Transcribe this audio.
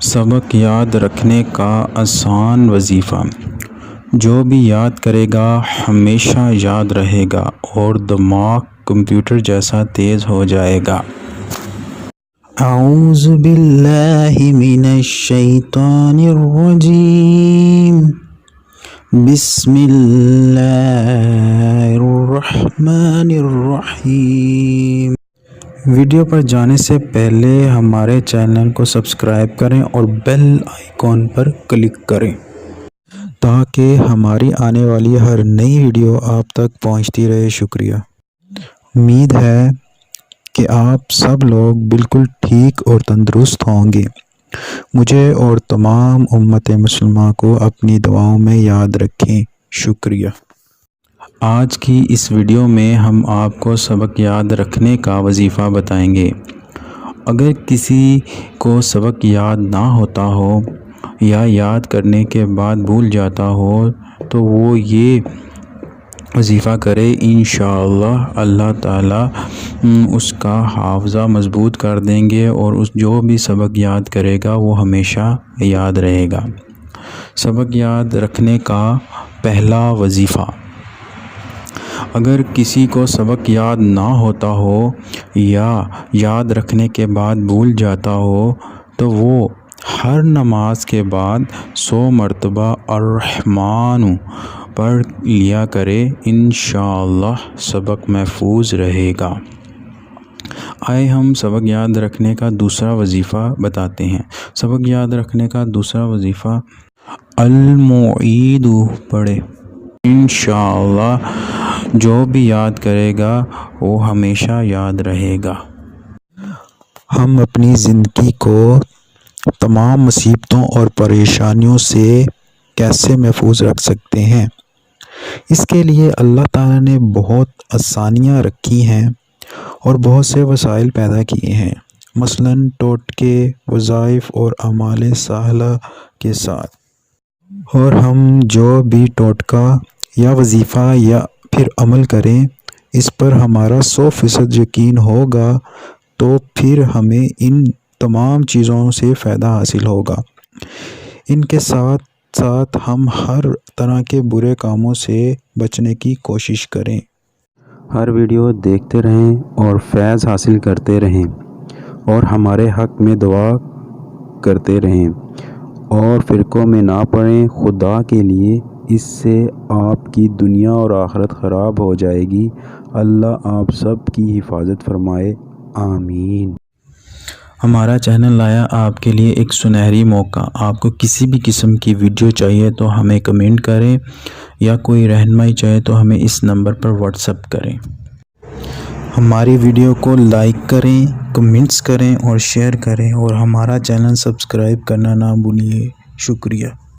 سبق یاد رکھنے کا آسان وظیفہ۔ جو بھی یاد کرے گا ہمیشہ یاد رہے گا اور دماغ کمپیوٹر جیسا تیز ہو جائے گا۔ اعوذ باللہ من الشیطان الرجیم، بسم اللہ الرحمن الرحیم۔ ویڈیو پر جانے سے پہلے ہمارے چینل کو سبسکرائب کریں اور بیل آئیکن پر کلک کریں تاکہ ہماری آنے والی ہر نئی ویڈیو آپ تک پہنچتی رہے۔ شکریہ۔ امید ہے کہ آپ سب لوگ بالکل ٹھیک اور تندرست ہوں گے۔ مجھے اور تمام امت مسلمہ کو اپنی دعاؤں میں یاد رکھیں۔ شکریہ۔ آج کی اس ویڈیو میں ہم آپ کو سبق یاد رکھنے کا وظیفہ بتائیں گے۔ اگر کسی کو سبق یاد نہ ہوتا ہو یا یاد کرنے کے بعد بھول جاتا ہو تو وہ یہ وظیفہ کرے، انشاءاللہ اللہ تعالیٰ اس کا حافظہ مضبوط کر دیں گے اور جو بھی سبق یاد کرے گا وہ ہمیشہ یاد رہے گا۔ سبق یاد رکھنے کا پہلا وظیفہ۔ اگر کسی کو سبق یاد نہ ہوتا ہو یا یاد رکھنے کے بعد بھول جاتا ہو تو وہ ہر نماز کے بعد 100 مرتبہ الرحمن پڑھ لیا کرے، انشاءاللہ سبق محفوظ رہے گا۔ آئے ہم سبق یاد رکھنے کا دوسرا وظیفہ بتاتے ہیں۔ سبق یاد رکھنے کا دوسرا وظیفہ المعید پڑھے، انشاءاللہ جو بھی یاد کرے گا وہ ہمیشہ یاد رہے گا۔ ہم اپنی زندگی کو تمام مصیبتوں اور پریشانیوں سے کیسے محفوظ رکھ سکتے ہیں؟ اس کے لیے اللہ تعالیٰ نے بہت آسانیاں رکھی ہیں اور بہت سے وسائل پیدا کیے ہیں، مثلاً ٹوٹکے، وظائف اور اعمال صالحہ کے ساتھ۔ اور ہم جو بھی ٹوٹکا یا وظیفہ یا پھر عمل کریں اس پر ہمارا 100% یقین ہوگا تو پھر ہمیں ان تمام چیزوں سے فائدہ حاصل ہوگا۔ ان کے ساتھ ساتھ ہم ہر طرح کے برے کاموں سے بچنے کی کوشش کریں۔ ہر ویڈیو دیکھتے رہیں اور فیض حاصل کرتے رہیں اور ہمارے حق میں دعا کرتے رہیں اور فرقوں میں نہ پڑیں خدا کے لیے، اس سے آپ کی دنیا اور آخرت خراب ہو جائے گی۔ اللہ آپ سب کی حفاظت فرمائے، آمین۔ ہمارا چینل لایا آپ کے لیے ایک سنہری موقع۔ آپ کو کسی بھی قسم کی ویڈیو چاہیے تو ہمیں کمنٹ کریں یا کوئی رہنمائی چاہیے تو ہمیں اس نمبر پر واٹس ایپ کریں۔ ہماری ویڈیو کو لائک کریں، کمنٹس کریں اور شیئر کریں اور ہمارا چینل سبسکرائب کرنا نہ بھولیے۔ شکریہ۔